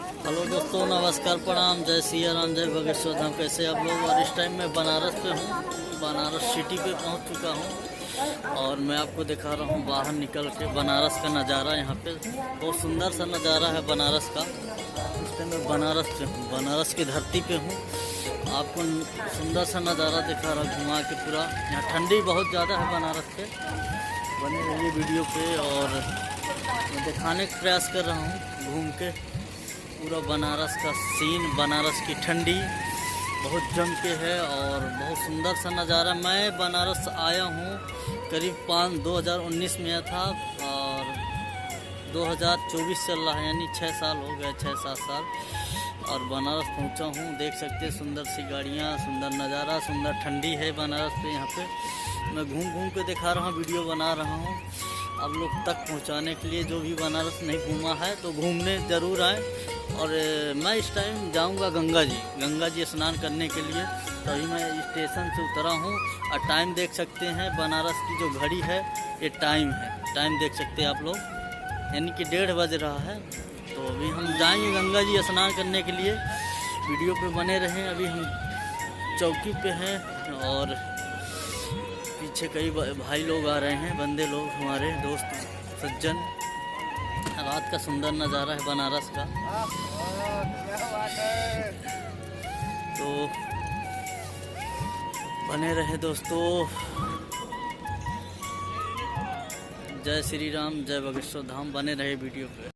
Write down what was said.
Hello दोस्तों, नमस्कार, प्रणाम, जय सिया राम, जय बागेश्वर धाम। कैसे आप लोग? और इस टाइम मैं बनारस पे हूँ, बनारस सिटी पे पहुँच चुका हूँ और मैं आपको दिखा रहा हूँ बाहर निकल के बनारस का नज़ारा। यहाँ पे बहुत सुंदर सा नज़ारा है बनारस का। इस टाइम मैं बनारस पे हूँ, बनारस की धरती पे हूँ। आपको सुंदर सा नज़ारा दिखा रहा हूँ घुमा के पूरा। यहाँ ठंडी बहुत ज़्यादा है बनारस पे। बने रहिए वीडियो पे और मैं दिखाने का प्रयास कर रहा हूँ घूम के पूरा बनारस का सीन। बनारस की ठंडी बहुत जम के है और बहुत सुंदर सा नज़ारा। मैं बनारस आया हूँ करीब 2019 में था और 2024 चल रहा है, यानी 6 साल हो गए, 6-7 साल। और बनारस पहुँचा हूँ, देख सकते हैं सुंदर सी गाड़ियाँ, सुंदर नज़ारा, सुंदर ठंडी है बनारस पे। यहाँ पे मैं घूम घूम के दिखा रहा हूँ, वीडियो बना रहा हूँ आप लोग तक पहुँचाने के लिए। जो भी बनारस नहीं घूमा है तो घूमने ज़रूर आए। और मैं इस टाइम जाऊंगा गंगा जी स्नान करने के लिए। तो अभी मैं स्टेशन से उतरा हूँ और टाइम देख सकते हैं, बनारस की जो घड़ी है ये टाइम है, टाइम देख सकते हैं आप लोग, यानी कि 1:30 बज रहा है। तो अभी हम जाएंगे गंगा जी स्नान करने के लिए। वीडियो पे बने रहें। अभी हम चौकी पे हैं और पीछे कई भाई लोग आ रहे हैं, बंदे लोग, हमारे दोस्त सज्जन। रात का सुंदर नज़ारा है बनारस का। तो बने रहे दोस्तों। जय श्री राम, जय बागेश्वर धाम। बने रहे वीडियो पे।